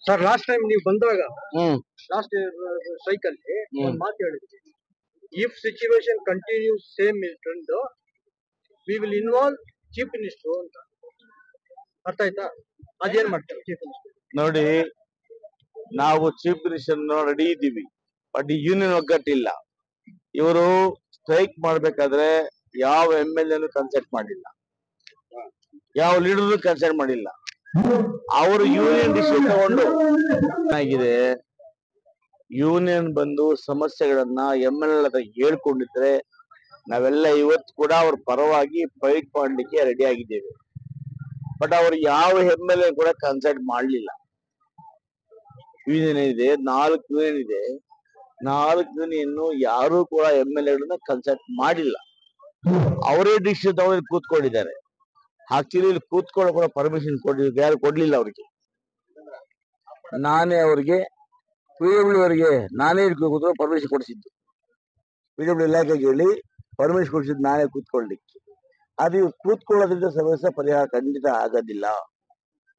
Sir last time ನೀವು ಬಂದಾಗ last strike ಅಲ್ಲಿ ಒಂದು ಮಾತು ಹೇಳಿದ್ರಿ, if situation continues same trend we will involve chief minister ಅಂತ. ಅರ್ಥ ಆಯ್ತಾ? ಅದೇನ್ ಮಾಡ್ತಾರೆ ಚೀಫ್ ಮಿನಿಸ್ಟರ್? ನೋಡಿ, ನಾವು ಚೀಫ್ ಮಿನಿಸ್ಟರ್ ರೆಡಿ ಇದ್ದೀವಿ, ಬಟ್ ಯೂನಿಯನ್ ಒಗ್ಗಟ್ಟಿಲ್ಲ. ಇವರು ಸ್ಟ್ರೈಕ್ ಮಾಡ್ಬೇಕಾದ್ರೆ ಯಾವ MLA ಕನ್ಸಲ್ಟ್ ಮಾಡಿಲ್ಲ, ಯಾವ ಲೀಡರ್ ಕನ್ಸಲ್ಟ್ ಮಾಡಿಲ್ಲ. ಅವರು ಯೂನಿಯನ್ ಡಿಸಿಷನ್ ತಗೊಂಡು ಆಗಿದೆ. ಯೂನಿಯನ್ ಬಂದು ಸಮಸ್ಯೆಗಳನ್ನ MLA ಹತ್ರ ಹೇಳ್ಕೊಂಡಿದ್ರೆ ನಾವೆಲ್ಲ ಇವತ್ತು ಕೂಡ ಅವ್ರ ಪರವಾಗಿ ಫೈಟ್ ಮಾಡ್ಲಿಕ್ಕೆ ರೆಡಿ ಆಗಿದ್ದೇವೆ. ಬಟ್ ಅವ್ರು ಯಾವ MLA ಕೂಡ ಕನ್ಸಲ್ಟ್ ಮಾಡ್ಲಿಲ್ಲ. ಯೂನಿಯನ್ ಇದೆ, 4 ಯೂನಿಯನ್ ಇದೆ. 4 ಯೂನಿಯನ್ ಯಾರು ಕೂಡ MLA ಕನ್ಸಲ್ಟ್ ಮಾಡಿಲ್ಲ. ಅವರೇ ಡಿಸಿಷನ್ ತಗೊಂಡು ಕೂತ್ಕೊಂಡಿದ್ದಾರೆ. ಆಕ್ಚುಲಿ ಇಲ್ಲಿ ಕೂತ್ಕೊಳ್ಳೋ ಕೂಡ ಪರ್ಮಿಷನ್ ಯಾರು ಕೊಡ್ಲಿಲ್ಲ ಅವ್ರಿಗೆ. ನಾನೇ ಅವ್ರಿಗೆ PW ಅವರಿಗೆ ನಾನೇ ಕೂತ್ಕೊಂಡು ಪರ್ಮಿಷನ್ ಕೊಡಿಸಿದ್ದು. PW ಇಲಾಖೆಗೆ ಹೇಳಿ ಪರ್ಮಿಷನ್ ಕೊಡಿಸಿದ್ದು ನಾನೇ ಕೂತ್ಕೊಳ್ಳಿಕ್ಕೆ. ಅದು ಕೂತ್ಕೊಳ್ಳೋದ್ರಿಂದ ಸಮಸ್ಯೆ ಪರಿಹಾರ ಖಂಡಿತ ಆಗೋದಿಲ್ಲ.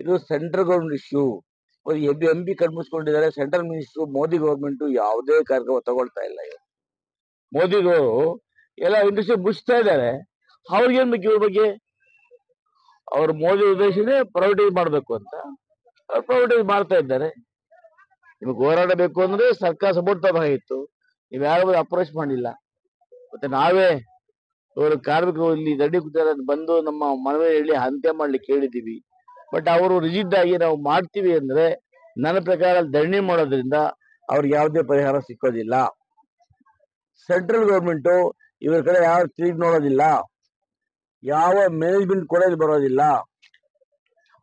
ಇದು ಸೆಂಟ್ರಲ್ ಗೌರ್ಮೆಂಟ್ ಇಶ್ಯೂ. MP ಕಣ್ಮಿಸ್ಕೊಂಡಿದ್ದಾರೆ. ಸೆಂಟ್ರಲ್ ಮಿನಿಸ್ಟ್ರು ಮೋದಿ ಗೌರ್ಮೆಂಟ್ ಯಾವುದೇ ಕಾರ್ಯಕ್ರಮ ತಗೊಳ್ತಾ ಇಲ್ಲ. ಮೋದಿಗವರು ಎಲ್ಲ ಇಂಡಸ್ಟ್ರಿ ಮುಚ್ತಾ ಇದ್ದಾರೆ. ಅವ್ರಿಗೇನ್ ಬೇಕು ಇವ್ರ ಬಗ್ಗೆ? ಅವ್ರ ಮೋದಿ ಉದ್ದೇಶನೇ ಪ್ರೈವೇಟೈಸ್ ಮಾಡ್ಬೇಕು ಅಂತ. ಅವ್ರು ಪ್ರೈವೇಟೈಸ್ ಮಾಡ್ತಾ ಇದ್ದಾರೆ. ನಿಮ್ಗೆ ಹೋರಾಟ ಬೇಕು ಅಂದ್ರೆ ಸರ್ಕಾರ ಸಪೋರ್ಟ್ ತಗೋಗಿತ್ತು. ನೀವ್ ಯಾರು ಅಪ್ರೋಚ್ ಮಾಡಿಲ್ಲ. ಮತ್ತೆ ನಾವೇ ಇವರು ಕಾರ್ಮಿಕರು ಇಲ್ಲಿ ದಂಡಿ ಕೂತಾರೆ ಬಂದು ನಮ್ಮ ಮನವಿ ಹೇಳಿ ಅಂತ್ಯ ಮಾಡ್ಲಿಕ್ಕೆ ಹೇಳಿದೀವಿ. ಬಟ್ ಅವರು ರಿಜಿಡ್ ಆಗಿ ನಾವು ಮಾಡ್ತೀವಿ ಅಂದ್ರೆ ನನ್ನ ಪ್ರಕಾರ ಧರಣಿ ಮಾಡೋದ್ರಿಂದ ಅವ್ರಿಗೆ ಯಾವುದೇ ಪರಿಹಾರ ಸಿಕ್ಕೋದಿಲ್ಲ. ಸೆಂಟ್ರಲ್ ಗೌರ್ಮೆಂಟ್ ಇವ್ರ ಕಡೆ ಯಾವ ತಿರುಗಿ ನೋಡೋದಿಲ್ಲ, ಯಾವ ಮ್ಯಾನೇಜ್ಮೆಂಟ್ ಕೂಡ ಇಲ್ಲಿ ಬರೋದಿಲ್ಲ.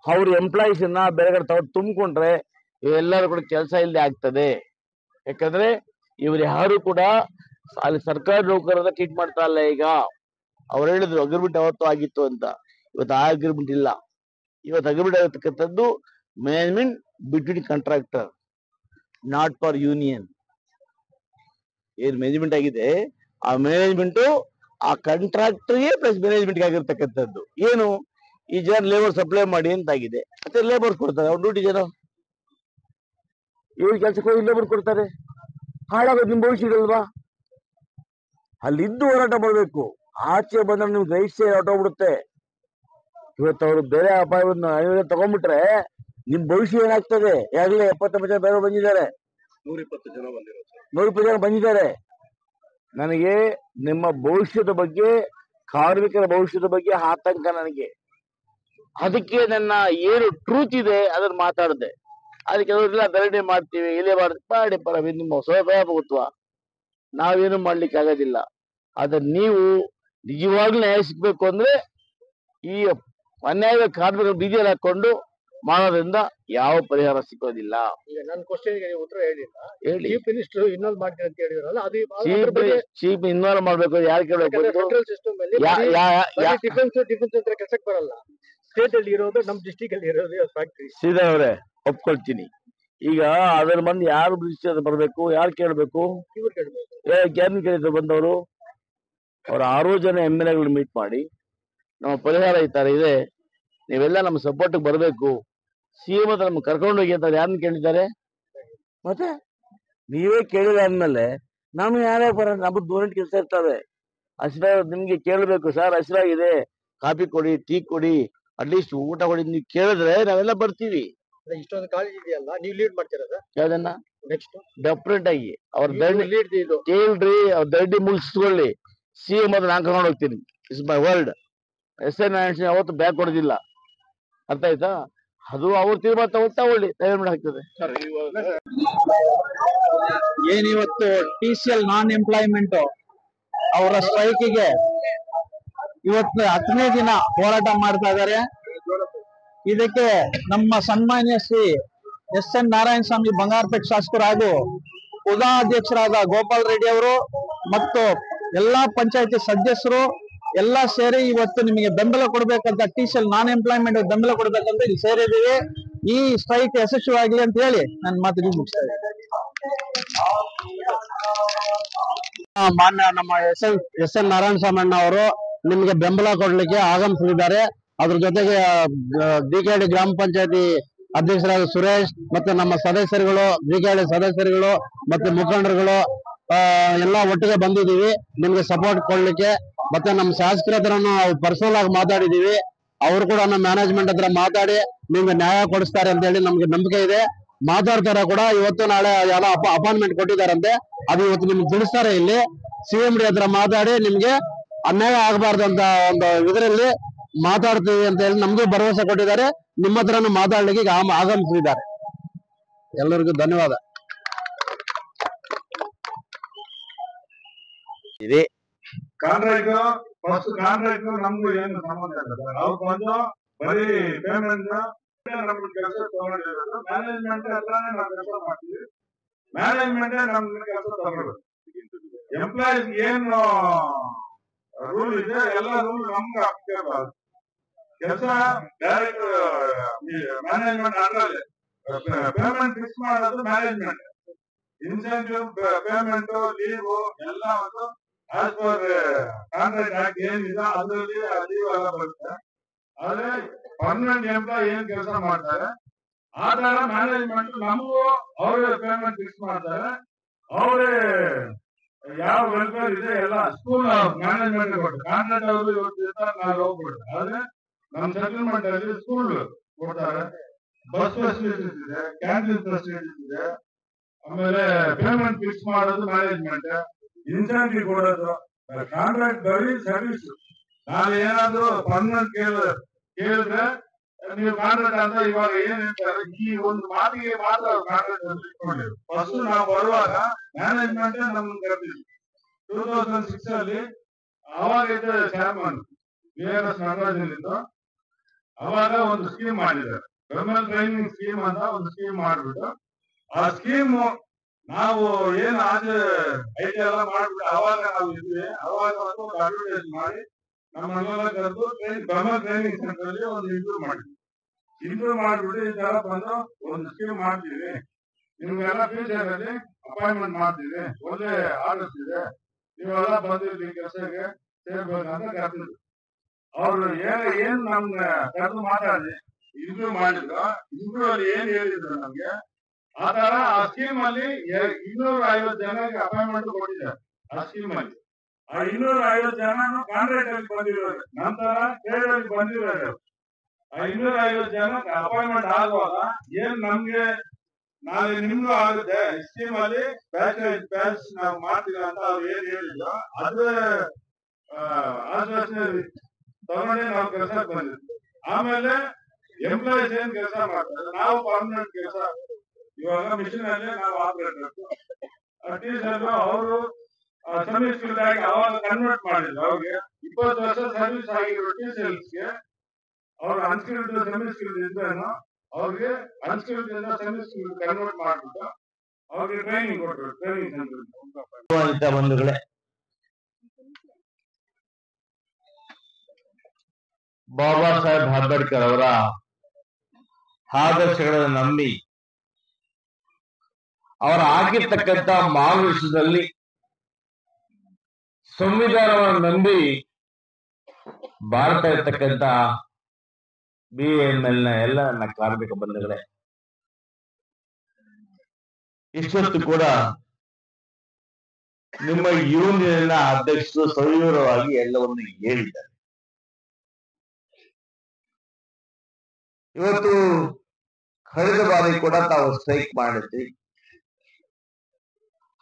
ಅವ್ರ ಎಂಪ್ಲಾಯೀಸ್ ಅನ್ನ ಬೇರೆ ಕಡೆ ತಗೊಂಡು ತುಂಬಿಕೊಂಡ್ರೆ ಇವೆಲ್ಲರೂ ಕೂಡ ಕೆಲಸ ಇಲ್ಲದೆ ಆಗ್ತದೆ. ಯಾಕಂದ್ರೆ ಇವ್ರು ಯಾರು ಕೂಡ ಅಲ್ಲಿ ಸರ್ಕಾರಿ ನೌಕರರ ಟ್ರೀಟ್ ಮಾಡ್ತಾ ಇಲ್ಲ. ಈಗ ಅವ್ರು ಹೇಳಿದ್ರು ಅಗ್ರಿಮೆಂಟ್ ಅವತ್ತು ಆಗಿತ್ತು ಅಂತ. ಇವತ್ತು ಆ ಅಗ್ರಿಮೆಂಟ್ ಇಲ್ಲ. ಇವತ್ತು ಅಗ್ರಿಮೆಂಟ್ ಆಗತಕ್ಕಂಥದ್ದು management between contractor, not for union. ಏನ್ ಮ್ಯಾನೇಜ್ಮೆಂಟ್ ಆಗಿದೆ ಆ ಮ್ಯಾನೇಜ್ಮೆಂಟ್ ಆ ಕಾಂಟ್ರಾಕ್ಟರ್ಗೆ ಪ್ಲಸ್ ಮ್ಯಾನೇಜ್ಮೆಂಟ್ ಆಗಿರ್ತಕ್ಕಂಥದ್ದು. ಏನು ಈ ಜನ ಲೇಬರ್ ಸಪ್ಲೈ ಮಾಡಿ ಅಂತಾಗಿದೆ. ಮತ್ತೆ ಲೇಬರ್ ಕೊಡ್ತಾರೆ, ಅವ್ರ ಡ್ಯೂಟಿ ಜನ ಇವ್ರ ಕೆಲ್ಸಕ್ಕೆ ಹೋಗಿ ಲೇಬರ್ ಕೊಡ್ತಾರೆ. ಹಾಳಾಗೋದು ನಿಮ್ ಭವಿಷ್ಯ ಇರಲ್ವಾ? ಅಲ್ಲಿದ್ದು ಹೋರಾಟ ಮಾಡ್ಬೇಕು. ಆಚೆ ಬಂದ್ರೆ ನಿಮ್ಗೆ ರೈಸೇ ಹೊಟ್ಟೋಗ್ಬಿಡುತ್ತೆ. ಇವತ್ತು ಅವರು ಬೇರೆ ಅಪಾಯವನ್ನು ತಗೊಂಡ್ಬಿಟ್ರೆ ನಿಮ್ ಭವಿಷ್ಯ ಏನಾಗ್ತದೆ? ಯಾಗಲೇ 70 ಜನ ಬೇರೆ ಬಂದಿದ್ದಾರೆ, 120 ಜನ ಬಂದಿದ್ದಾರೆ. ನನಗೆ ನಿಮ್ಮ ಭವಿಷ್ಯದ ಬಗ್ಗೆ, ಕಾರ್ಮಿಕರ ಭವಿಷ್ಯದ ಬಗ್ಗೆ ಆತಂಕ ನನಗೆ. ಅದಕ್ಕೆ ನನ್ನ ಏನು ಟ್ರೂತ್ ಇದೆ ಅದನ್ನ ಮಾತಾಡಿದೆ. ಅದಕ್ಕೆ ಅವ್ರೆಲ್ಲ ಧರಣಿ ಮಾಡ್ತೀವಿ, ಇಲ್ಲೇ ಮಾಡಿ ಪರ ನಿಮ್ಮ ಸ್ವಯಂಪ್ರಭುತ್ವ ನಾವೇನು ಮಾಡ್ಲಿಕ್ಕೆ ಆಗೋದಿಲ್ಲ. ಆದ್ರೆ ನೀವು ನಿಜವಾಗ್ಲೂ ನ್ಯಾಯ ಸಿಗ್ಬೇಕು ಅಂದ್ರೆ ಈ ಅನ್ಯಾಯ ಕಾರ್ಮಿಕರ ಬೀದಿಯಲ್ಲಿ ಹಾಕೊಂಡು ಮಾಡೋದ್ರಿಂದ ಯಾವ ಪರಿಹಾರ ಸಿಗೋದಿಲ್ಲ. ಈಗ ನನ್ನ ಕ್ವಶನ್ಗೆ ನೀವು ಉತ್ತರ ಹೇಳಿಲ್ಲ. ಹೇಳಿ. ಚೀಫ್ ಮಿನಿಸ್ಟರ್ ಇನ್ವಾಲ್ವ್ ಮಾಡ್ತಾರೆ ಅಂತ ಹೇಳಿದ್ರಲ್ಲ, ಅದು ಚೀಫ್ ಇನ್ವಾಲ್ವ್ ಮಾಡ್ಬೇಕು. ಯಾರು ಕೇಳಬೇಕು? ಸೆಂಟ್ರಲ್ ಸಿಸ್ಟಮ್ ಅಲ್ಲಿ ಡಿಫೆನ್ಸ್ ಅಂತ ಕೆಲಸಕ್ಕೆ ಬರಲ್ಲ. ಸ್ಟೇಟ್ ಅಲ್ಲಿ ಇರೋದು, ನಮ್ ಡಿಸ್ಟಿಕ್ ಅಲ್ಲಿ ಇರೋದು ಫ್ಯಾಕ್ಟ್ರಿ. ಸೀದಾ ಅವರೇ ಒಪ್ಕೊಳ್ತೀನಿ. ಈಗ ಅದರ ಮಂದಿ ಯಾರು ದೃಷ್ಟಿ ಬರ್ಬೇಕು? ಯಾರು ಕೇಳ್ಬೇಕು? ಇವ್ರು ಕೇಳ್ಬೇಕು. ಯಾರನ್ನ ಕೇಳಿದ್ರು ಬಂದವರು? ಅವ್ರ 6 ಜನ MLAಗಳು ಮೀಟ್ ಮಾಡಿ ನಮ್ಮ ಪರಿಹಾರ ಈ ತರ ಇದೆ, ನೀವೆಲ್ಲ ನಮ್ಮ ಸಪೋರ್ಟ್ ಬರ್ಬೇಕು, CM ಹತ್ರ ನಮ್ಗೆ ಕರ್ಕೊಂಡು ಹೋಗಿ ಅಂತ ಯಾರನ್ನ ಕೇಳಿದ್ದಾರೆ? ಮತ್ತೆ ನೀವೇ ಕೇಳಿದ ಅಂದ್ಮೇಲೆ ನಮ್ಗೆ ಯಾರೇ ಬರ ನಮ್ಗೆ ದೂರ ಕೆಲಸ ಇರ್ತವೆ. ನಿಮ್ಗೆ ಕೇಳಬೇಕು, ಸರ್ ಹಸಿರಾಗಿದೆ, ಕಾಫಿ ಕೊಡಿ, ಟೀ ಕೊಡಿ, ಅಟ್ಲೀಸ್ಟ್ ಊಟ ಕೊಡಿ, ನೀವು ಕೇಳಿದ್ರೆ ನಾವೆಲ್ಲ ಬರ್ತೀವಿ. ಇಷ್ಟೊಂದು ಕಾಲೇಜ್ ಇದೆಯಲ್ಲ, ನೀವು ಲೀಡ್ ಮಾಡ್ತಿರೋದ ಯಾವ್ದನ್ನ? ನೆಕ್ಸ್ಟ್ ಡೆಫ್ರೆಂಟ್ ಆಗಿ ಅವ್ರ ಕೇಳ್ರಿ, ಅವ್ರ ದಡ್ಡಿ ಮುಗಿಸ್ಕೊಳ್ಳಿ. CM ಹತ್ರ ನಾನು ಕರ್ಕೊಂಡು ಹೋಗ್ತೀನಿ. Is my world. SN ಯಾವತ್ತು ಬ್ಯಾಕ್ ಕೊಡೋದಿಲ್ಲ. ಅರ್ಥ ಆಯ್ತಾ? ಅದು ಅವ್ರ ತೀರ್ಮಾನ ತಗೊಳ್ಳಿ, ತಯಾರು ಆಗ್ತದೆ. ಏನಿವತ್ತು TCL ನಾನ್ ಎಂಪ್ಲಾಯ್ಮೆಂಟ್ ಅವರ ಸ್ಟ್ರೈಕಿಗೆ ಇವತ್ತು 10ನೇ ದಿನ ಹೋರಾಟ ಮಾಡ್ತಾ ಇದ್ದಾರೆ. ಇದಕ್ಕೆ ನಮ್ಮ ಸನ್ಮಾನ್ಯ ಶ್ರೀ SN ನಾರಾಯಣ ಸ್ವಾಮಿ ಬಂಗಾರಪೇಟೆ ಶಾಸಕರು ಹಾಗೂ ಉಪಾಧ್ಯಕ್ಷರಾದ ಗೋಪಾಲ್ ರೆಡ್ಡಿ ಅವರು ಮತ್ತು ಎಲ್ಲಾ ಪಂಚಾಯತಿ ಸದಸ್ಯರು ಎಲ್ಲ ಸೇರಿ ಇವತ್ತು ನಿಮಗೆ ಬೆಂಬಲ ಕೊಡ್ಬೇಕಂತ, TCL ನಾನ್ ಎಂಪ್ಲಾಯ್ಮೆಂಟ್ ಬೆಂಬಲ ಕೊಡ್ಬೇಕಂತ ಇಲ್ಲಿ ಸೇರಿದ್ದೀವಿ. ಈ ಸ್ಟ್ರೈಕ್ ಯಶಸ್ವಿಯಾಗಲಿ ಅಂತ ಹೇಳಿ ನನ್ನ ಮಾತಿಗೆ ಮುಗಿಸ್ತಾ ಇದ್ದೀನಿ. ಮಾನ್ಯ ನಮ್ಮ ಎಸ್ ಎನ್ ನಾರಾಯಣ ಸ್ವಾಮಣ್ಣ ಅವರು ನಿಮ್ಗೆ ಬೆಂಬಲ ಕೊಡ್ಲಿಕ್ಕೆ ಆಗಮಿಸಿದ್ದಾರೆ. ಅದ್ರ ಜೊತೆಗೆ ಡಿಕೆಹಳ್ಳಿ ಗ್ರಾಮ ಪಂಚಾಯತಿ ಅಧ್ಯಕ್ಷರಾದ ಸುರೇಶ್ ಮತ್ತೆ ನಮ್ಮ ಸದಸ್ಯರುಗಳು, ಡಿಕೆಹಳ್ಳಿ ಸದಸ್ಯರುಗಳು ಮತ್ತೆ ಮುಖಂಡರುಗಳು ಎಲ್ಲ ಒಟ್ಟಿಗೆ ಬಂದಿದ್ದೀವಿ ನಿಮ್ಗೆ ಸಪೋರ್ಟ್ ಕೊಡ್ಲಿಕ್ಕೆ. ಮತ್ತೆ ನಮ್ಮ ಶಾಸಕರ ಹತ್ರನು ಪರ್ಸನಲ್ ಆಗಿ ಮಾತಾಡಿದೀವಿ. ಅವರು ಕೂಡ ನಮ್ಮ ಮ್ಯಾನೇಜ್ಮೆಂಟ್ ಹತ್ರ ಮಾತಾಡಿ ನಿಮ್ಗೆ ನ್ಯಾಯ ಕೊಡಿಸ್ತಾರೆ ಅಂತ ಹೇಳಿ ನಮ್ಗೆ ನಂಬಿಕೆ ಇದೆ. ಮಾತಾಡ್ತಾರೆ ಕೂಡ. ಇವತ್ತು ನಾಳೆ ಯಾರೋ ಅಪಾಯಿಂಟ್ಮೆಂಟ್ ಕೊಟ್ಟಿದ್ದಾರಂತೆ, ಅದು ಇವತ್ತು ನಿಮ್ಗೆ ತಿಳಿಸ್ತಾರೆ. ಇಲ್ಲಿ CMD ಹತ್ರ ಮಾತಾಡಿ ನಿಮ್ಗೆ ಅನ್ಯಾಯ ಆಗಬಾರ್ದು ಅಂತ ಒಂದು ಇದರಲ್ಲಿ ಮಾತಾಡ್ತೀವಿ ಅಂತ ಹೇಳಿ ನಮ್ಗೆ ಭರವಸೆ ಕೊಟ್ಟಿದ್ದಾರೆ. ನಿಮ್ಮ ಹತ್ರನು ಮಾತಾಡ್ಲಿಕ್ಕೆ ಆಗಮಿಸಿದ್ದಾರೆ. ಎಲ್ಲರಿಗೂ ಧನ್ಯವಾದ. ಇದೆ ಕಾಂಟ್ರಾಕ್ಟ್ ಫಸ್ಟ್ ಕಾಂಟ್ರಾಕ್ಟ್ ನಮ್ಗೂ ಏನು ಸಂಬಂಧ ಇಲ್ಲ. ನಾವು ಬಂದು ಬರೀ ಪೇಮೆಂಟ್ ನಮ್ಗೆ ಕೆಲಸ ತಗೊಂಡಿರೋದು ಮ್ಯಾನೇಜ್ಮೆಂಟ್ ಹತ್ರನೇ ನಾವು ಕೆಲಸ ಮಾಡ್ತೀವಿ. ಮ್ಯಾನೇಜ್ಮೆಂಟ್ ನಮ್ಗೆ ಕೆಲಸ ತಗೊಳ್ಬೇಕು. ಎಂಪ್ಲಾಯೀಸ್ ಏನು ರೂಲ್ ಇದೆ ಎಲ್ಲ ರೂಲ್ ನಮ್ಗೆ ಹಾಕ್ಬೇಕು. ಕೆಲಸ direct management under payment fix ಮಾಡೋದು ಮ್ಯಾನೇಜ್ಮೆಂಟ್. ಇನ್ಸೆಂಟಿವ್ ಪೇಮೆಂಟ್ ಲೀವ್ ಎಲ್ಲ ಒಂದು ಆಸ್ ಪರ್ ಕಾಂಟ್ರಾಕ್ಟ್ ಆಕ್ಟ್ ಏನಿದೆ ಅದರಲ್ಲಿ ಲೀವ್ ಎಲ್ಲ ಬರುತ್ತೆ. ಆದ್ರೆ ಪರ್ಮನೆಂಟ್ ಎಂಪ್ಲಾಯ್ ಏನ್ ಕೆಲಸ ಮಾಡ್ತಾರೆ ಆ ತರ ಮ್ಯಾನೇಜ್ಮೆಂಟ್ ನಮಗೂ ಅವರೇ ಪೇಮೆಂಟ್ ಫಿಕ್ಸ್ ಮಾಡ್ತಾರೆ. ಅವರೇ ಯಾವ ವೆಲ್ಫೇರ್ ಇದೆ ಎಲ್ಲ ಸ್ಕೂಲ್ ಮ್ಯಾನೇಜ್ಮೆಂಟ್ ಕೊಟ್ಟು ಕಾಂಟ್ರಾಕ್ಟ್ ಅವರು ಇವತ್ತು ನಾವು ಹೋಗ್ಬಿಡ್ತಾರೆ. ಆದ್ರೆ ನಮ್ಮ ಸೆಟಲ್ಮೆಂಟ್ ಅಲ್ಲಿ ಸ್ಕೂಲ್ ಕೊಡ್ತಾರೆ, ಬಸ್ ಫೆಸಿಲಿಟೀಸ್ ಇದೆ, ಕ್ಯಾಂಟೀನ್ ಫೆಸಿಲಿಟೀಸ್ ಇದೆ. ಆಮೇಲೆ ಪೇಮೆಂಟ್ ಫಿಕ್ಸ್ ಮಾಡೋದು ಮ್ಯಾನೇಜ್ಮೆಂಟ್, ಇನ್ಸೆಂಟಿವ್ ಕೊಡೋದು. ಕಾಂಟ್ರಾಕ್ಟ್ ಬರೀ ಸರ್ವಿಸ್. ನಾಳೆ ಏನಾದ್ರು ಪರ್ಮನೆಂಟ್ ಕೇಳಿದ್ರೆ ನೀವು ಕಾಂಟ್ರಾಕ್ಟ್ ಅಂತ ಇವಾಗ ಏನ್ ಹೇಳ್ತಾರೆ ಈ ಒಂದು ಮಾತಿಗೆ ಮಾತ್ರ ಕಾಂಟ್ರಾಕ್ಟ್ ಇಟ್ಕೊಂಡಿರು. ಫಸ್ಟ್ ನಾವು ಬರುವಾಗ ಮ್ಯಾನೇಜ್ಮೆಂಟ್ ನಮ್ಮನ್ನು ಕರೆದಿದ್ವಿ 2006 ಅಲ್ಲಿ. ಅವಾಗ ಇದ್ದ ಚೇರ್ಮನ್ VRS ನಾಗರಾಜನ್ ಇದ್ದು. ಅವಾಗ ಒಂದು ಸ್ಕೀಮ್ ಮಾಡಿದ್ದಾರೆ, ಬೆಂಬಲ್ ಟ್ರೈನಿಂಗ್ ಸ್ಕೀಮ್ ಅಂತ ಒಂದು ಸ್ಕೀಮ್ ಮಾಡ್ಬಿಟ್ಟು ಆ ಸ್ಕೀಮ್ ನಾವು ಏನ್ ಆಚೆ ಐಟಿ ಎಲ್ಲ ಮಾಡ್ಬಿಟ್ಟು ಅವಾಗ ನಾವು ಇದ್ವಿ. ಅವಾಗ ಒಂದು ಅಡ್ವರ್ಟೈಸ್ ಮಾಡಿ ನಮ್ಮನ್ನೆಲ್ಲ ಕರೆದು ಬೆಂಬಲ್ ಟ್ರೈನಿಂಗ್ ಸೆಂಟರ್ ಅಲ್ಲಿ ಒಂದು ಇಂಟರ್ವ್ಯೂ ಮಾಡಿದ್ವಿ. ಇಂಟರ್ವ್ಯೂ ಮಾಡ್ಬಿಟ್ಟು ಈ ತರ ಬಂದು ಒಂದು ಸ್ಕೀಮ್ ಮಾಡ್ತೀವಿ, ನಿಮ್ಗೆಲ್ಲ ಫ್ಯೂಚರ್ ಅಲ್ಲಿ ಅಪಾಯಿಂಟ್ಮೆಂಟ್ ಮಾಡ್ತೀವಿ, ಒಳ್ಳೆ ಆರ್ಡರ್ಸ್ ಇದೆ, ನೀವೆಲ್ಲ ಬಂದಿರ್ಲಿ ಕೆಲಸಕ್ಕೆ ಸೇರ್ಬೇಕಂತ ಕರೆದಿದ್ರು. ಅವ್ರು ಏನ್ ನಮ್ನ ಕರೆದು ಮಾತಾಡಿ ಇಂಟರ್ವ್ಯೂ ಮಾಡಿದ್ರು. ಇಂಟರ್ವ್ಯೂ ಅಲ್ಲಿ ಏನ್ ಹೇಳಿದ್ರು ನಮ್ಗೆ ಆ ತರ ಆ ಸ್ಕೀಮ್ ಅಲ್ಲಿ 250 ಜನಕ್ಕೆ ಅಪಾಯಿಂಟ್ಮೆಂಟ್ ಕೊಟ್ಟಿದ್ದಾರೆ. ಆ ಸ್ಕೀಮ್ ಅಲ್ಲಿ ಆ 250 ಜನ ಕಾಂಟ್ರಾಕ್ಟ್ ಅಲ್ಲಿ ಬಂದಿರೋರು, ನಂತರ ಟ್ರೇಡ್ ಅಲ್ಲಿ ಬಂದಿರೋರು. ಆ 250 ಜನಕ್ಕೆ ಅಪಾಯಿಂಟ್ಮೆಂಟ್ ಆಗುವಾಗ ಏನ್ ನಮ್ಗೆ ನಾಳೆ ನಿಮ್ಗೂ ಆಗುತ್ತೆ ಸ್ಕೀಮ್ ಅಲ್ಲಿ ಬ್ಯಾಚ್ ನಾವು ಮಾಡ್ತೀವಿ ಅಂತ ಅವ್ರು ಏನ್ ಹೇಳಿದ್ರು ಅದೇ ಆಶ್ವಾಸನೆ ತಗೊಂಡೆ ನಾವು ಕೆಲಸಕ್ಕೆ ಬಂದಿದ್ವಿ. ಆಮೇಲೆ ಎಂಪ್ಲಾಯೀಸ್ ಏನ್ ಕೆಲಸ ಮಾಡ್ತಾರೆ, ನಾವು ಪರ್ಮನೆಂಟ್ ಕೆಲಸ ಇವಾಗ ಮಿಷಿನ್ ಅಲ್ಲಿ ನಾವು ಆಪರೇಟರ್ ಟೀಚರ್ ಅವರು ಸೆಮಿ ಸ್ಕಿಲ್ಡ್ ಆಗಿ ಅವಾಗ ಕನ್ವರ್ಟ್ ಮಾಡಿದ್ರು. ಅವ್ರಿಗೆ 20 ವರ್ಷ ಸರ್ವಿಸ್ ಆಗಿರೋ ಟೀಚರ್ಸ್ಗೆ ಅವ್ರು ಅನ್ಸ್ಕಿಲ್ಡ್ ಸೆಮಿ ಸ್ಕಿಲ್ಡ್ ಇದ್ರೇನು ಅವ್ರಿಗೆ ಅನ್ಸ್ಕಿಲ್ಡ್ ಇಂದ ಸೆಮಿ ಸ್ಕಿಲ್ಡ್ ಕನ್ವರ್ಟ್ ಮಾಡ್ಬಿಟ್ಟು ಅವ್ರಿಗೆ ಟ್ರೈನಿಂಗ್ ಕೊಟ್ಟರು. ಟ್ರೈನಿಂಗ್ ಸೆಂಟರ್ ಬಂಧುಗಳೇ, ಬಾಬಾ ಸಾಹೇಬ್ ಅಂಬೇಡ್ಕರ್ ಅವರ ಆದರ್ಶಗಳನ್ನು ನಂಬಿ ಅವರ ಆಗಿರ್ತಕ್ಕಂಥ ಮಾರ್ಗದರ್ಶನದಲ್ಲಿ ಸಂವಿಧಾನವನ್ನು ನಂಬಿ ಭಾರತ ಇರ್ತಕ್ಕಂಥ BAML ನ ಎಲ್ಲ ನನ್ನ ಕಾರ್ಮಿಕ ಬಂಧುಗಳೇ, ಇಷ್ಟೊತ್ತು ಕೂಡ ನಿಮ್ಮ ಯೂನಿಯನ್ನ ಅಧ್ಯಕ್ಷರು ಸವಿವರವಾಗಿ ಎಲ್ಲವನ್ನು ಹೇಳಿದ್ದಾರೆ. ಇವತ್ತು ಕಳೆದ ಬಾರಿ ಕೂಡ ತಾವು ಸ್ಟ್ರೈಕ್ ಮಾಡಿದ್ರಿ.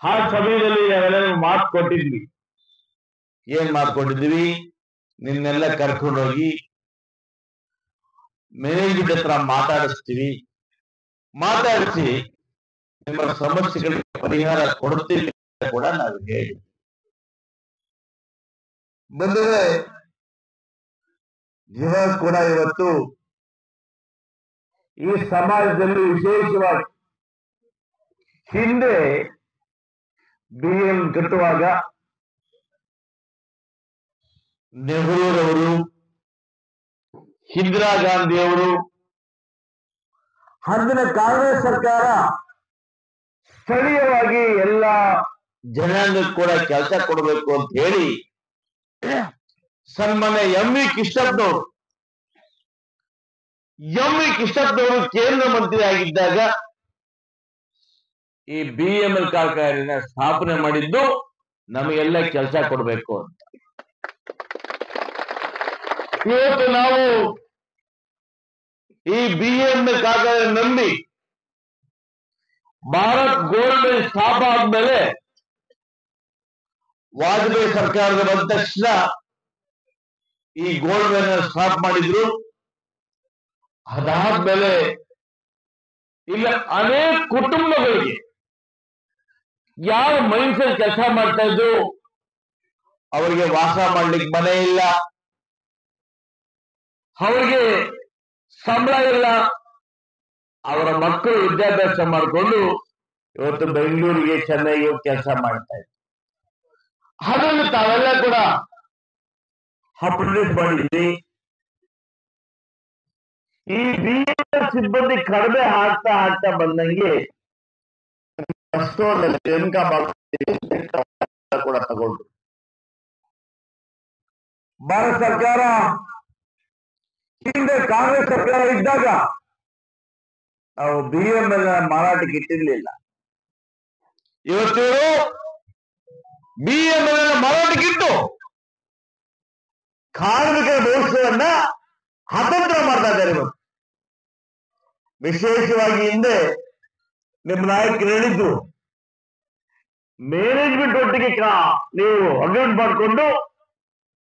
ಆ ಸಮಯದಲ್ಲಿ ನಾವೆಲ್ಲ ಮಾತು ಕೊಟ್ಟಿದ್ವಿ. ಏನ್ ಮಾತು ಕೊಟ್ಟಿದ್ವಿ? ನಿನ್ನೆಲ್ಲ ಕರ್ಕೊಂಡೋಗಿ ಮ್ಯಾನೇಜ್ಮೆಂಟ್ ಹತ್ರ ಮಾತಾಡಿಸ್ತೀವಿ, ಮಾತಾಡಿಸಿ ನಿಮ್ಮ ಸಮಸ್ಯೆಗಳಿಗೆ ಪರಿಹಾರ ಕೊಡ್ತೀವಿ ಕೂಡ ನಾವು ಹೇಳಿ ಬಂದರೆ ಜನ ಕೂಡ ಇವತ್ತು ಈ ಸಮಾಜದಲ್ಲಿ ವಿಶೇಷವಾಗಿ ಹಿಂದೆ BM ಕಟ್ಟುವಾಗ ನೆಹರೂರವರು, ಇಂದಿರಾ ಗಾಂಧಿ ಅವರು, ಅಂದಿನ ಕಾಂಗ್ರೆಸ್ ಸರ್ಕಾರ ಸ್ಥಳೀಯವಾಗಿ ಎಲ್ಲ ಜನಾಂಗ ಕೂಡ ಕೆಲಸ ಕೊಡಬೇಕು ಅಂತ ಹೇಳಿ ಸನ್ಮಾನ್ಯ ಎಂ.ವಿ. ಕೃಷ್ಣಪ್ಪನವರು ಕೇಂದ್ರ ಮಂತ್ರಿ ಆಗಿದ್ದಾಗ ಈ BML ಕಾರ್ಖಾನೆಯ ಸ್ಥಾಪನೆ ಮಾಡಿದ್ದು ನಮಗೆಲ್ಲ ಕೆಲಸ ಕೊಡಬೇಕು ಅಂತ. ಇವತ್ತು ನಾವು ಈ BML ಕಾರ್ಖಾನೆ ನಂಬಿ ಭಾರತ್ ಗೋಲ್ಡ್ ಸ್ಥಾಪನೆ ಆದ್ಮೇಲೆ ವಾಜಪೇಯಿ ಸರ್ಕಾರದ ಬಂದ ತಕ್ಷಣ ಈ ಗೋಲ್ಡ್ ವೇನ್ ಸ್ಟಾಪ್ ಮಾಡಿದ್ರು. ಅದಾದ್ಮೇಲೆ ಇಲ್ಲ ಅನೇಕ ಕುಟುಂಬಗಳಿಗೆ ಯಾವ ಮೈನ್ಸಲ್ಲಿ ಕೆಲಸ ಮಾಡ್ತಾ ಇದ್ರು ಅವರಿಗೆ ವಾಸ ಮಾಡ್ಲಿಕ್ಕೆ ಮನೆ ಇಲ್ಲ, ಅವರಿಗೆ ಸಂಬಳ ಇಲ್ಲ, ಅವರ ಮಕ್ಕಳು ವಿದ್ಯಾಭ್ಯಾಸ ಮಾಡಿಕೊಂಡು ಇವತ್ತು ಬೆಂಗಳೂರಿಗೆ ಚೆನ್ನೈಗೆ ಕೆಲಸ ಮಾಡ್ತಾ ಇದ್ರು. ಅದನ್ನು ತಾವೆಲ್ಲ ಕೂಡ ಅಪ್ಡೇಟ್ ಮಾಡಿದ್ವಿ. ಈ BML ಸಿಬ್ಬಂದಿ ಕಡಿಮೆ ಆಗ್ತಾ ಬಂದಂಗೆ ಕೂಡ ತಗೊಂಡು ಭಾರತ ಸರ್ಕಾರ ಹಿಂದೆ ಕಾಂಗ್ರೆಸ್ ಸರ್ಕಾರ ಇದ್ದಾಗ ನಾವು BML ಮಾರಾಟಕ್ಕೆ ಇಟ್ಟಿರ್ಲಿಲ್ಲ. ಇವತ್ತು BML ಮಾರಾಟಕ್ಕಿಟ್ಟು ಕಾರ್ಮಿಕರ ಭವಿಷ್ಯವನ್ನ ಅತಂತ್ರ ಮಾಡ್ತಾ ಇದ್ದಾರೆ. ಇವತ್ತು ವಿಶೇಷವಾಗಿ ಹಿಂದೆ ನಿಮ್ಮ ನಾಯಕರು ಹೇಳಿದ್ದು ಮ್ಯಾನೇಜ್ಮೆಂಟ್ ಒಟ್ಟಿಗೆ ನೀವು ಅಗ್ರಿಮೆಂಟ್ ಮಾಡಿಕೊಂಡು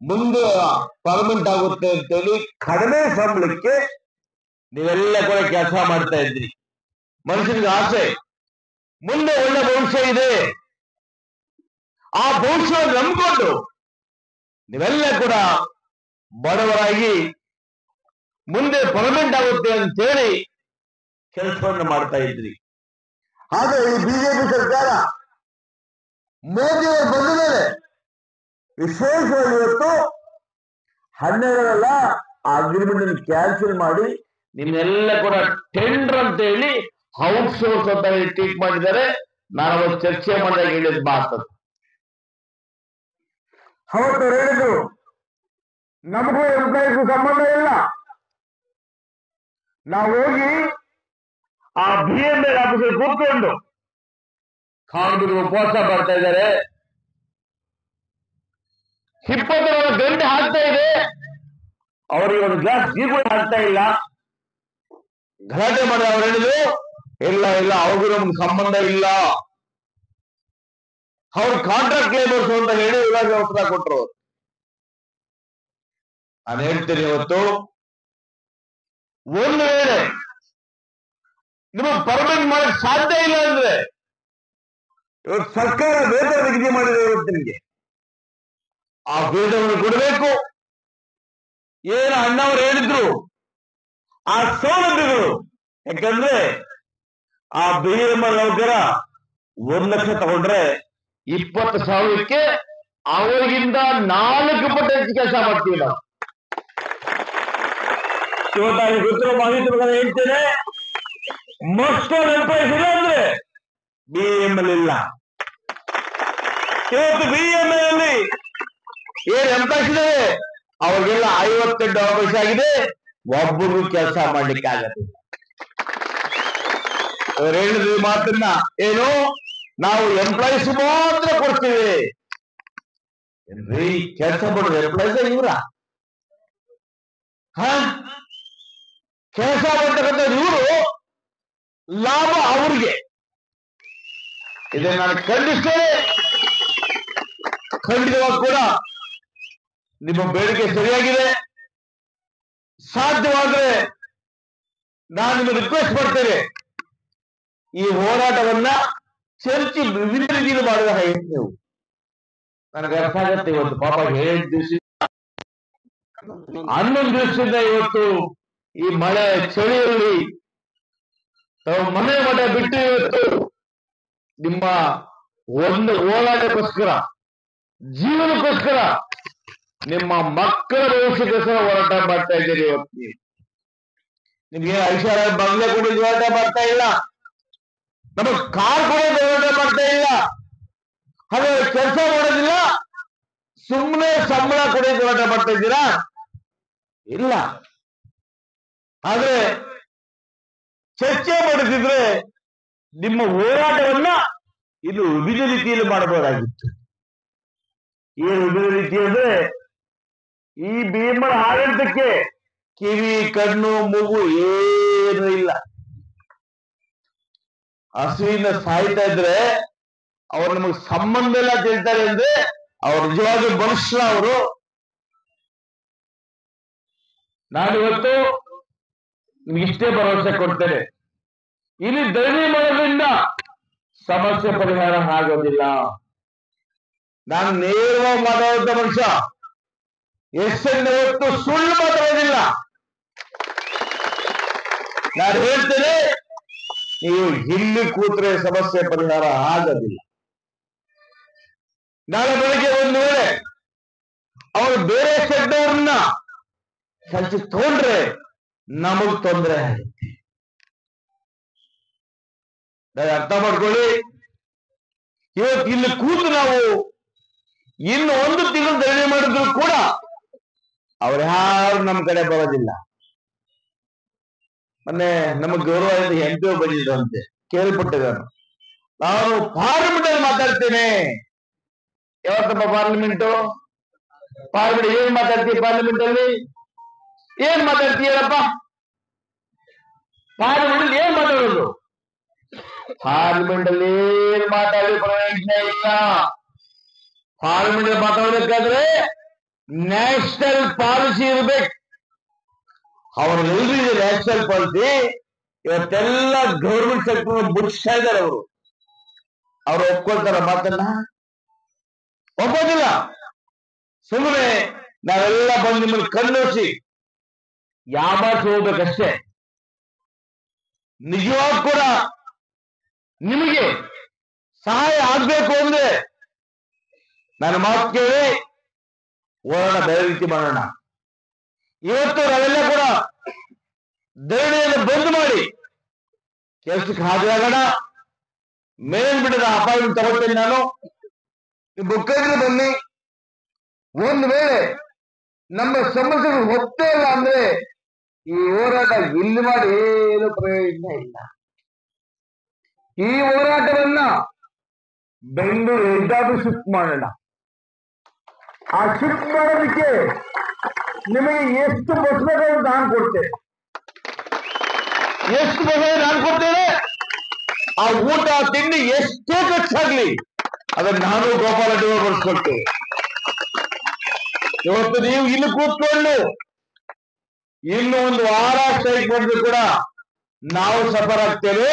ಮುಂದೆ ಪರ್ಮನೆಂಟ್ ಆಗುತ್ತೆ ಅಂತೇಳಿ ಕಡಿಮೆ ಸಂಬಳಕ್ಕೆ ನೀವೆಲ್ಲ ಕೂಡ ಕೆಲಸ ಮಾಡ್ತಾ ಇದ್ರಿ. ಮನುಷ್ಯನಿಗೆ ಆಸೆ, ಮುಂದೆ ಒಳ್ಳೆ ಭವಿಷ್ಯ ಇದೆ, ಆ ಭವಿಷ್ಯ ನಂಬಿಕೊಂಡು ನೀವೆಲ್ಲ ಕೂಡ ಬಡವರಾಗಿ ಮುಂದೆ ಪರ್ಮನೆಂಟ್ ಆಗುತ್ತೆ ಅಂತೇಳಿ ಕೆಲಸವನ್ನು ಮಾಡ್ತಾ ಇದ್ರಿ. ಆದ್ರೆ ಈ ಬಿಜೆಪಿ ಸರ್ಕಾರ ಮೋದಿಯವರು ಬಂದ ಮೇಲೆ ವಿಶೇಷವಾಗಿ ಇವತ್ತು 12 ಅಗ್ರಿಮೆಂಟ್ ಕ್ಯಾನ್ಸಲ್ ಮಾಡಿ ನಿಮ್ಮೆಲ್ಲ ಕೂಡ ಟೆಂಡರ್ ಅಂತ ಹೇಳಿ ಔಟ್ಸೋರ್ಸ್ ಅಂತ ಟ್ರೀಟ್ ಮಾಡಿದ್ದಾರೆ. ನಾನು ಅವತ್ತು ಚರ್ಚೆ ಮಾಡಿದಾಗ ಹೇಳಿದ ಮಾತು, ಅವತ್ತು ಹೇಳಿದ್ರು ನಮಗೂ ಎಂಪ್ಲಾಯೀಸ್ಗೂ ಸಂಬಂಧ ಇಲ್ಲ, ನಾವು ಹೋಗಿ ಆ BML ಆಫೀಸಲ್ಲಿ ಕೂತ್ಕೊಂಡು ಕಾರ್ಮಿಕರು ಉಪವಾಸ ಮಾಡ್ತಾ ಇದ್ದಾರೆ, 24 ಗಂಟೆ ಆಗ್ತಾ ಇದೆ, ಅವರಿಗೆ ಒಂದು ಗ್ಲಾಸ್ ನೀರು ಕೂಡ ಆಗ್ತಾ ಇಲ್ಲ. ಗಲಾಟೆ ಮಾಡಿ ಅವ್ರು ಹೇಳಿದ್ರು ಇಲ್ಲ ಅವ್ರಿಗೂ ನಮ್ಗೆ ಸಂಬಂಧ ಇಲ್ಲ, ಅವ್ರು ಕಾಂಟ್ರಾಕ್ಟ್ ಲೇಬರ್ಸ್ ಅಂತ ಹೇಳಿ ಇವಾಗ ಉತ್ತರ ಕೊಟ್ಟರು. ನಾನು ಹೇಳ್ತೀನಿ, ಇವತ್ತು ಒಂದು ವೇಳೆ ನಿಮಗೆ ಪರ್ಮನೆಂಟ್ ಮಾಡಕ್ ಸಾಧ್ಯ ಇಲ್ಲ ಅಂದ್ರೆ ಇವತ್ತು ಸರ್ಕಾರ ವೇತನ ನಿಗದಿ ಮಾಡಿದೆ. ಇವತ್ತು ನಿಮಗೆ ಆ ವೇತನವನ್ನು ಕೊಡಬೇಕು. ಏನು ಅಣ್ಣವರು ಹೇಳಿದ್ರು ಆ ಸೌಲಭ್ಯಗಳು, ಯಾಕಂದ್ರೆ ಆ BML ನೌಕರ 1 ಲಕ್ಷ ತಗೊಂಡ್ರೆ 20,000ಕ್ಕೆ ಅವರಿಗಿಂತ 4 ಪಟ್ಟು ಹೆಚ್ಚು ಕೆಲಸ ಮಾಡ್ತೀವಿ ನಾವು. ಇವತ್ತು ಗೊತ್ತಿರೋ ಮಾಹಿತಿ ಪ್ರಕಾರ ಹೇಳ್ತೇನೆ, ಮೋಸ್ಟ್ ಎಂಪ್ಲಾಯೀಸ್ ಇಲ್ಲ ಅಂದ್ರೆ BML ಇಲ್ಲ. ಇವತ್ತು BML ಅಲ್ಲಿ ಏನ್ ಎಂಪ್ಲಾಯೀಸ್ ಇದೆ ಅವ್ರಿಗೆಲ್ಲ 58 ವಯಸ್ಸು ಆಗಿದೆ, ಒಬ್ಬರು ಕೆಲಸ ಮಾಡ್ಲಿಕ್ಕೆ ಆಗತ್ತಿಲ್ಲ. ಅವ್ರು ಹೇಳಿದ ಮಾತನ್ನ ಏನು, ನಾವು ಎಂಪ್ಲಾಯೀಸ್ ಮಾತ್ರ ಕೊಡ್ತೀವಿ. ಕೆಲಸ ಮಾಡೋದು ಎಂಪ್ಲಾಯೀಸ್ ಇವ್ರ ಕೆಲಸ ಮಾಡ್ತಕ್ಕಂಥ ಇವರು, ಲಾಭ ಅವ್ರಿಗೆ. ಇದನ್ನ ನಾನು ಖಂಡಿಸ್ತೇನೆ. ಖಂಡಿತವಾಗಿ ಕೂಡ ನಿಮ್ಮ ಬೇಡಿಕೆ ಸರಿಯಾಗಿದೆ. ಸಾಧ್ಯವಾದ್ರೆ ನಾನು ನಿಮಗೆ ರಿಕ್ವೆಸ್ಟ್ ಮಾಡ್ತೇನೆ, ಈ ಹೋರಾಟವನ್ನ ಚರ್ಚೆ ವಿವಿಧ ರೀತಿಯಲ್ಲಿ ಮಾಡಿದಾಗ ನೀವು ನನಗೆ ಅರ್ಥ ಆಗತ್ತೆ. ಇವತ್ತು ಪಾಪ 7 ದಿವಸ 11 ದಿವಸದಿಂದ ಇವತ್ತು ಈ ಮಳೆ ಚಳಿಯಲ್ಲಿ ಮನೆ ಬಿಟ್ಟು ಇವತ್ತು ನಿಮ್ಮ ಒಂದು ಹೋರಾಟಕ್ಕೋಸ್ಕರ, ಜೀವನಕ್ಕೋಸ್ಕರ, ನಿಮ್ಮ ಮಕ್ಕಳ ಭವಿಷ್ಯಕ್ಕೋಸ್ಕರ ಹೋರಾಟ ಮಾಡ್ತಾ ಇದ್ದೀರಿ. ಇವತ್ತು ನಿಮ್ಗೆ ಐಷಾರಾಮಿ ಬಂಗ್ಲೆ ಕೂಡ ಹೋರಾಟ ಮಾಡ್ತಾ ಇಲ್ಲ, ನಮಗೆ ಕಾರ್ ಕೂಡ ಹೋರಾಟ ಮಾಡ್ತಾ ಇಲ್ಲ. ಹಾಗಾದ್ರೆ ಕೆಲಸ ಮಾಡೋದಿಲ್ಲ, ಸುಮ್ಮನೆ ಸಂಬಳ ಕೊಡಿ ಹೋರಾಟ ಮಾಡ್ತಾ ಇದ್ದೀರಾ? ಇಲ್ಲ. ಆದ್ರೆ ಚರ್ಚೆ ಮಾಡುತ್ತಿದ್ರೆ ನಿಮ್ಮ ಹೋರಾಟವನ್ನ ಇದು ವಿವಿಧ ರೀತಿಯಲ್ಲಿ ಮಾಡಬಹುದಾಗಿತ್ತು. ಏನು ವಿವಿಧ ರೀತಿ ಅಂದ್ರೆ, ಈ ಭೀಮರ ಆಡಳಿತಕ್ಕೆ ಕಿವಿ, ಕಣ್ಣು, ಮೂಗು ಏನು ಇಲ್ಲ. ಹಸುವಿನ ಸಾಯ್ತಾ ಇದ್ರೆ ಅವ್ರು ನಮಗೆ ಸಂಬಂಧ ಇಲ್ಲ ಹೇಳ್ತಾರೆ ಅಂದ್ರೆ ಅವ್ರು ನಿಜವಾಗಿ ಮನುಷ್ಯ ಅವರು. ನಾನಿವತ್ತು ನಿಮ್ಗೆ ಇಷ್ಟೇ ಭರವಸೆ ಕೊಡ್ತೇನೆ, ಇಲ್ಲಿ ಧರಣಿ ಮಾಡೋದ್ರಿಂದ ಸಮಸ್ಯೆ ಪರಿಹಾರ ಆಗೋದಿಲ್ಲ. ನಾನು ನೇರವಾಗಿ ಮಾತಾಡುವಂತ ಮನುಷ್ಯ, ಹೊತ್ತು ಸುಳ್ಳು ಮಾತಾಡೋದಿಲ್ಲ. ನಾನು ಹೇಳ್ತೇನೆ, ನೀವು ಇಲ್ಲಿ ಕೂತ್ರೆ ಸಮಸ್ಯೆ ಪರಿಹಾರ ಆಗೋದಿಲ್ಲ. ನಾಳೆ ಬೆಳಗ್ಗೆ ಒಂದು ವೇಳೆ ಅವರು ಬೇರೆ ಸೆಡ್ಡವ್ರನ್ನ ಸಂಚು ತಗೊಂಡ್ರೆ ನಮಗ್ ತೊಂದರೆ ಆಗುತ್ತೆ. ಅರ್ಥ ಮಾಡ್ಕೊಳ್ಳಿ. ಇವತ್ತು ಇಲ್ಲಿ ಕೂತು ನಾವು ಇನ್ನು 1 ತಿಂಗಳು ಧರಣಿ ಮಾಡಿದ್ರು ಕೂಡ ಅವ್ರು ಯಾರು ನಮ್ಮ ಕಡೆ ಬರೋದಿಲ್ಲ. ಮೊನ್ನೆ ನಮಗ್ ಗೌರವದಿಂದ MP ಬಂದಿದ್ದಂತೆ, ಕೇಳ್ಪಟ್ಟಿದ್ದಾನು. ನಾನು ಪಾರ್ಲಿಮೆಂಟ್ ಅಲ್ಲಿ ಮಾತಾಡ್ತೇನೆ. ಯಾವತ್ತಪ್ಪ ಪಾರ್ಲಿಮೆಂಟ್ ಏನ್ ಮಾತಾಡ್ತೀವಿ? ಪಾರ್ಲಿಮೆಂಟ್ ಅಲ್ಲಿ ಏನ್ ಮಾತಾಡ್ತೀಯಪ್ಪ? ಪಾರ್ಲಿಮೆಂಟ್ ಅಲ್ಲಿ ಏನ್ ಮಾತಾಡೋದು? ಪಾರ್ಲಿಮೆಂಟ್ ಅಲ್ಲಿ ಏನ್ ಮಾತಾಡಿ ಪ್ರಯೋಜನ ಇಲ್ಲ. ಪಾರ್ಲಿಮೆಂಟ್ ಮಾತಾಡಬೇಕಾದ್ರೆ ನ್ಯಾಷನಲ್ ಪಾಲಿಸಿ ಇರ್ಬೇಕು. ಅವರೆಲ್ಲರೂ ಇದೆ ನ್ಯಾಷನಲ್ ಪಾಲಿಸಿ. ಇವತ್ತೆಲ್ಲ ಗೌರ್ಮೆಂಟ್ ಸೆಕ್ಟರ್ ಮುಗಿಸ್ತಾ ಇದ್ದಾರೆ. ಅವ್ರು ಒಪ್ಕೊಳ್ತಾರ ಮಾತನ್ನ? ಒಪ್ಪೋದಿಲ್ಲ. ಸುಮ್ಮನೆ ನಾವೆಲ್ಲ ಬಂದು ನಿಮ್ಮನ್ನು ಕಣ್ಣೋಸಿ ಯಾಮಾರಿಸಿ ಹೋಗ್ಬೇಕಷ್ಟೇ. ನಿಜವಾಗ ಕೂಡ ನಿಮಗೆ ಸಹಾಯ ಆಗ್ಬೇಕು ಅಂದ್ರೆ ನನ್ನ ಮಾತು ಕೇಳಿ ಹೋರಾಟ ಬೇರೆ ರೀತಿ ಮಾಡೋಣ. ಇವತ್ತು ನಾವೆಲ್ಲ ಕೂಡ ಧರಣಿಯನ್ನು ಬಂದ್ ಮಾಡಿ ಕೆಲಸಕ್ಕೆ ಹಾಜರಾಗೋಣ. ಮೇಲಿನ ಬಿಡದ ಅಪಾಯಿಂಟ್ ತಗೊಳ್ತೇನೆ ನಾನು. ಮುಖಂಡರು ಬನ್ನಿ. ಒಂದು ವೇಳೆ ನಮ್ಮ ಸಮಸ್ಯೆಗಳು ಒಪ್ಪೇ ಇಲ್ಲ ಅಂದ್ರೆ ಈ ಹೋರಾಟ ಇಲ್ಲಿ ಮಾಡಿ ಏನು ಪ್ರಯೋಜನ ಇಲ್ಲ. ಈ ಹೋರಾಟವನ್ನ ಬೆಂಗಳೂರು ಹೆಡ್ ಆಫೀಸ್ ಶಿಫ್ಟ್ ಮಾಡೋಣ. ಆ ಶಿಫ್ಟ್ ಮಾಡೋದಕ್ಕೆ ನಿಮಗೆ ಎಷ್ಟು ಬಸ್ಗಳು ನಾನು ಕೊಡ್ತೇನೆ. ಎಷ್ಟು ಬಸ್ ನಾನು ಕೊಡ್ತೇನೆ. ಆ ಊಟ ತಿಂಡಿ ಎಷ್ಟೇ ಖರ್ಚಾಗ್ಲಿ ಅದನ್ನ ನಾನು ಗೋಪಾಲ ಬರೆಸ್ಕೊಳ್ತೇವೆ. ಇವತ್ತು ನೀವು ಇಲ್ಲಿ ಕೂತ್ಕೊಂಡು ಇನ್ನು 1 ವಾರ ಸ್ಟ್ರೈಕ್ ಮಾಡಿದ್ರು ಕೂಡ ನಾವು ಸಫರ್ ಆಗ್ತೇವೆ,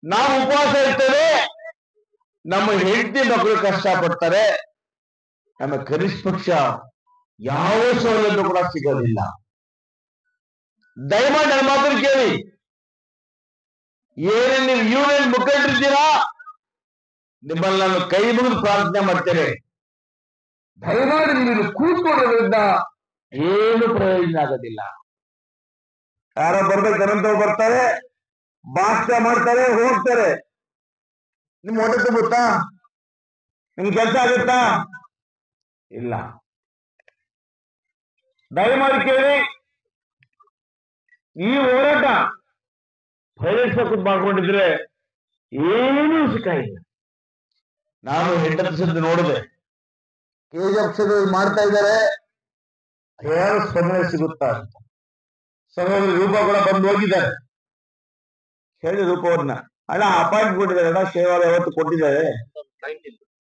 ನಾವು ಉಪವಾಸ ಇರ್ತೇವೆ. ನಮ್ಮ ಹೆಂಡತಿ ಮಕ್ಕಳು ಕಷ್ಟಪಡ್ತಾರೆ. ನಮ್ಮ ಕನಿಷ್ಠ ಪಕ್ಷ ಯಾವ ಸೌಲಭ್ಯ ಕೂಡ ಸಿಗೋದಿಲ್ಲ. ದಯಮಾಡಿ ನನ್ನ ಮಾತನ್ನು ಕೇಳಿ. ಏನೇನು ನೀವು ಯೂನಿಯನ್ ಮುಖಂಡರಿದ್ದೀರಾ, ನಿಮ್ಮಲ್ಲಿ ನಾನು ಕೈ ಮುಗಿದು ಪ್ರಾರ್ಥನೆ ಮಾಡ್ತೇನೆ. ದಯಮಾಡಿ ನೀವು ಕೂತ್ಕೊಳ್ಳೋದ್ರಿಂದ ಏನು ಪ್ರಯೋಜನ ಆಗೋದಿಲ್ಲ. ಯಾರೋ ಬರ್ಬೇಕಂತವ್ರು ಬರ್ತಾರೆ, ಭಾಷಣ ಮಾಡ್ತಾರೆ, ಹೋಗ್ತಾರೆ. ನಿಮ್ ಹೊಟ್ಟೆ ತುಂಬುತ್ತಾ? ನಿಮ್ ಕೆಲಸ ಆಗುತ್ತಾ? ಇಲ್ಲ. ದಯಮಾಡಿ ಕೇಳಿ, ಈ ಹೋರಾಟ ಪ್ರವೇಶ ಮಾಡ್ಕೊಂಡಿದ್ರೆ ಏನೂ ಸಿಕ್ಕಾಗಿಲ್ಲ. ನಾನು 8 ಸತಿ ನೋಡಿದೆ. ಕೆಜಿಎಫ್ ಮಾಡ್ತಾ ಇದ್ದಾರೆ, ಯಾರು ಸ್ಪಂದನೆ ಸಿಗುತ್ತಾ ಅಂತ. ಸಮಯದಲ್ಲಿ ರೂಪ ಕೂಡ ಬಂದು ಹೋಗಿದ್ದಾರೆ. ಹೇಳಿ ರೂಪವನ್ನ, ಅಣ್ಣ ಅಪಾಯಿಂಟ್ ಕೊಟ್ಟಿದ್ದಾರೆ, ಅಣ್ಣ ಸೇವಾಲಯ 50 ಕೊಟ್ಟಿದ್ದಾರೆ,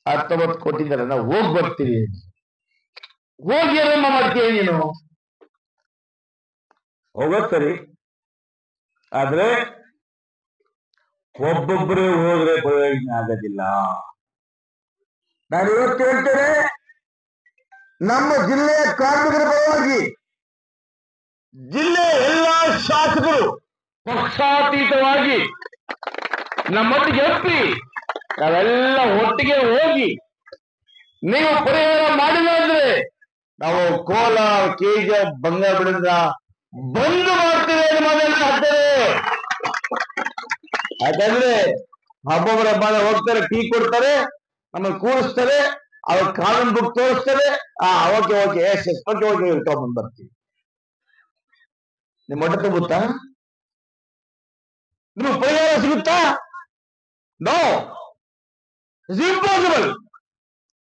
19 ಕೊಟ್ಟಿದ್ದಾರೆ, ನಾವು ಹೋಗಿ ಬರ್ತೀವಿ. ಹೋಗಿ ಏನಮ್ಮ ಮಾಡ್ತೀವಿ ನೀನು? ಹೋಗೋದ್ ಸರಿ, ಆದ್ರೆ ಒಬ್ಬೊಬ್ಬರೇ ಹೋದ್ರೆ ಪ್ರಯೋಜನ ಆಗೋದಿಲ್ಲ. ನಾನು ಇವತ್ತು ಹೇಳ್ತೇನೆ, ನಮ್ಮ ಜಿಲ್ಲೆಯ ಕಾರ್ಮಿಕರ ಪರವಾಗಿ ಜಿಲ್ಲೆಯ ಎಲ್ಲಾ ಶಾಸಕರು ಪಕ್ಷಾತೀತವಾಗಿ ನಮ್ಮೊಟ್ಟಿಗೆ ಒಪ್ಪಿ ನಾವೆಲ್ಲ ಒಟ್ಟಿಗೆ ಹೋಗಿ ನೀವು ಪರಿಹಾರ ಮಾಡಿಲ್ಲ ಅಂದ್ರೆ ನಾವು ಕೋಲಾರ ಕೆಜಿಎಫ್ ಬಂಗಾರದಿಂದ ಬಂದ್ ಮಾಡ್ತೇವೆ ಮಾಡ್ತೇವೆ. ಯಾಕಂದ್ರೆ ಒಬ್ಬೊಬ್ಬರ ಹಬ್ಬ ಹೋಗ್ತಾರೆ, ಟೀ ಕೊಡ್ತಾರೆ, ನಮ್ಮನ್ನು ಕೂರಿಸ್ತಾರೆ, ಅವ್ರ ಕಾನೂನು ಬುಕ್ ತೋರಿಸ್ತಾರೆ. Okay okay yes yes okay okay ಇಟ್ಕೊಂಡ್ಬಂದು ಬರ್ತೀವಿ. ನಿಮ್ಮ ಹೊಟ್ಟೆ ತುಂಬುತ್ತಾ? ನಿಮಗೆ ಪರಿಹಾರ ಸಿಗುತ್ತಾ? No, it's impossible.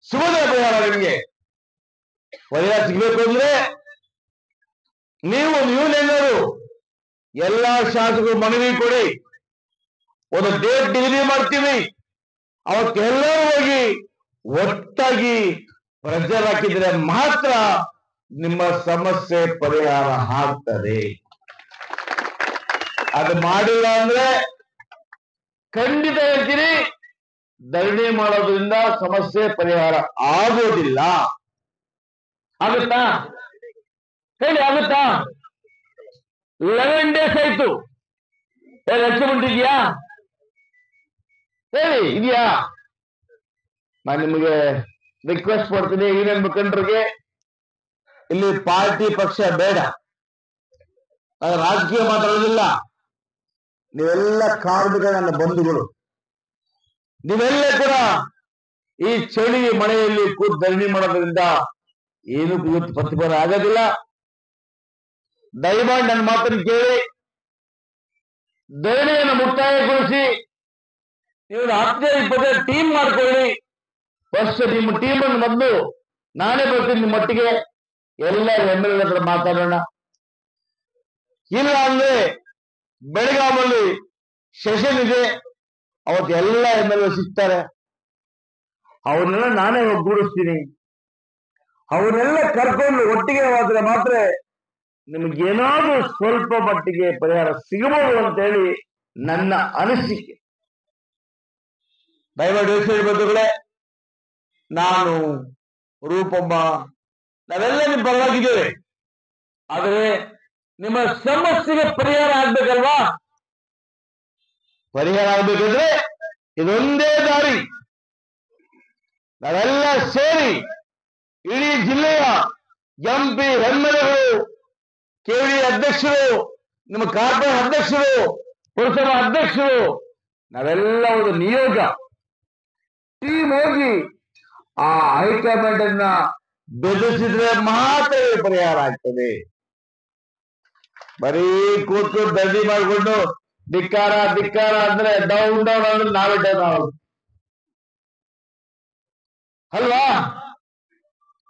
ಸಿಗೋದೇ ಪರಿಹಾರ. ನಿಮಗೆ ಪರಿಹಾರ ಸಿಗಬೇಕು ಅಂದ್ರೆ ನೀವೇನಾದ್ರು ಎಲ್ಲಾ ಶಾಸಕರು ಮನವಿ ಕೊಡಿ, ಒಂದು ಡೇಟ್ ನಿಗದಿ ಮಾಡ್ತೀವಿ, ಅವತ್ತೆಲ್ಲರೂ ಹೋಗಿ ಒಟ್ಟಾಗಿ ಪ್ರೆಷರ್ ಹಾಕಿದ್ರೆ ಮಾತ್ರ ನಿಮ್ಮ ಸಮಸ್ಯೆ ಪರಿಹಾರ ಆಗ್ತದೆ. ಅದು ಮಾಡಿಲ್ಲ ಅಂದ್ರೆ ಖಂಡಿತ ಹೇಳ್ತೀನಿ, ಧರಣಿ ಮಾಡೋದ್ರಿಂದ ಸಮಸ್ಯೆ ಪರಿಹಾರ ಆಗೋದಿಲ್ಲ. ಆಗುತ್ತಾ ಹೇಳಿ? ಆಗುತ್ತಾ? 11 days ಆಯ್ತು. ಅಚೀವ್ಮೆಂಟ್ ಇದೆಯಾ ಹೇಳಿ? ಇದೆಯಾ? ನಾನು ನಿಮಗೆ ರಿಕ್ವೆಸ್ಟ್ ಮಾಡ್ತೀನಿ, ಯೂನಿಯನ್ ಮುಖಂಡರಿಗೆ, ಇಲ್ಲಿ ಪಾರ್ಟಿ ಪಕ್ಷ ಬೇಡ, ನಾನು ರಾಜಕೀಯ ಮಾತಾಡೋದಿಲ್ಲ. ನೀವೆಲ್ಲ ಕಾರ್ಮಿಕರ ನನ್ನ ಬಂಧುಗಳು. ನೀವೆಲ್ಲ ಕೂಡ ಈ ಚಳಿ ಮಳೆಯಲ್ಲಿ ಕೂತು ಧರಣಿ ಮಾಡೋದ್ರಿಂದ ಏನು ಇವತ್ತು ಪ್ರತಿಫಲ ಆಗೋದಿಲ್ಲ. ದಯಮಾಡಿ ನನ್ನ ಮಾತನ್ನು ಕೇಳಿ, ಧರಣಿಯನ್ನು ಮುಕ್ತಾಯಗೊಳಿಸಿ ನೀವು 10-20 ಟೀಮ್ ಮಾಡ್ಕೊಳ್ಳಿ. ಫಸ್ಟ್ ನಿಮ್ಮ ಟೀಮ್ ಅನ್ನು ಮೊದಲು ನಾನೇ ಬರ್ತೀನಿ ನಿಮ್ಮ ಮಟ್ಟಿಗೆ, ಎಲ್ಲ MLA ಹತ್ರ ಮಾತಾಡೋಣ. ಇಲ್ಲ ಅಂದ್ರೆ ಬೆಳಗಾಮಲ್ಲಿ ಸೆಷನ್ ಇದೆ, ಅವತ್ತು ಎಲ್ಲ MLA ಸಿಗ್ತಾರೆ, ಅವನ್ನೆಲ್ಲ ನಾನೇ ಒಗ್ಗೂಡಿಸ್ತೀನಿ. ಅವನ್ನೆಲ್ಲ ಕರ್ಕೊಂಡು ಒಟ್ಟಿಗೆ ಹೋದ್ರೆ ಮಾತ್ರ ನಿಮಗೇನಾದ್ರೂ ಸ್ವಲ್ಪ ಮಟ್ಟಿಗೆ ಪರಿಹಾರ ಸಿಗಬಹುದು ಅಂತ ಹೇಳಿ ನನ್ನ ಅನಿಸಿಕೆ. ದಯಮಾಡಿ ಯೋಚನೆ ಬಂಧುಗಳೇ, ನಾನು, ರೂಪಮ್ಮ, ನಾವೆಲ್ಲ ನಿಮ್ಮ ಪರವಾಗಿದ್ದೇವೆ. ಆದರೆ ನಿಮ್ಮ ಸಮಸ್ಯೆಗೆ ಪರಿಹಾರ ಆಗ್ಬೇಕಲ್ವಾ? ಪರಿಹಾರ ಆಗ್ಬೇಕಂದ್ರೆ ಇದೊಂದೇ ದಾರಿ. ನಾವೆಲ್ಲ ಸೇರಿ ಇಡೀ ಜಿಲ್ಲೆಯ MP, MLAಗಳು, KD ಅಧ್ಯಕ್ಷರು, ನಿಮ್ಮ ಕಾರ್ಪೊರೇಟ್ ಅಧ್ಯಕ್ಷರು, ಪುರಸಭಾ ಅಧ್ಯಕ್ಷರು, ನಾವೆಲ್ಲ ಒಂದು ನಿಯೋಗ ಟೀಮ್ ಹೋಗಿ ಆ ಹೈಕಮಾಂಡ್ ಅನ್ನ ಬೆದರಿಸಿದ್ರೆ ಮಾತ್ರ ಪರಿಹಾರ ಆಗ್ತದೆ. ಬರೀ ಕೂತ್ಕೊಂಡು ಧರಣಿ ಮಾಡಿಕೊಂಡು ಧಿಕ್ಕಾರ ಧಿಕ್ಕಾರ ಅಂದ್ರೆ ಡೌನ್ ಡೌನ್ ಅಂದ್ರೆ ನಾವೇ ಡೌನ್ ಆಗೋದು ಅಲ್ವಾ?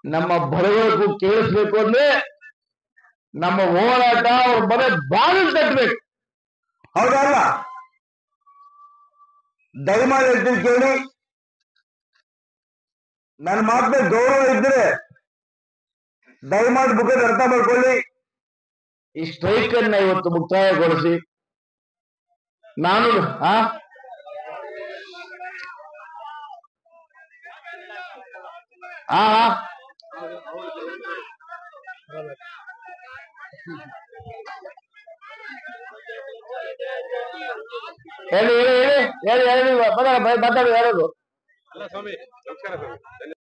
ನಮ್ಮ ಬಡವರಿಗೂ ಕೇಳಿಸ್ಬೇಕು ಅಂದ್ರೆ ನಮ್ಮ ಹೋರಾಟ ಅವ್ರ ಮನೆ ಬಾಗಿಲು ತಟ್ಟಬೇಕು. ಹೌದಲ್ಲ? ದಯಮಾಡಿ ಹೇಳ್ತೀನಿ ಕೇಳಿ, ನನ್ನ ಮಾತಿನ ಗೌರವ ಇದ್ರೆ ದಯಮಾಡಿ ಮುಖದ ಅರ್ಥ ಮಾಡ್ಕೊಳ್ಳಿ. ಈ ಸ್ಟ್ರೈಕ್ ಅನ್ನ ಇವತ್ತು ಮುಕ್ತಾಯಗೊಳಿಸಿ ನಾನು ಹೇಳಿ ಹೇಳಿ ಹೇಳಿ ಹೇಳಿ ಹೇಳಿ ಮಾತಾಡಿ ಯಾರದು? ಅಲ್ಲ ಸ್ವಾಮಿ, ನಮಸ್ಕಾರ ಸ್ವಾಮಿ.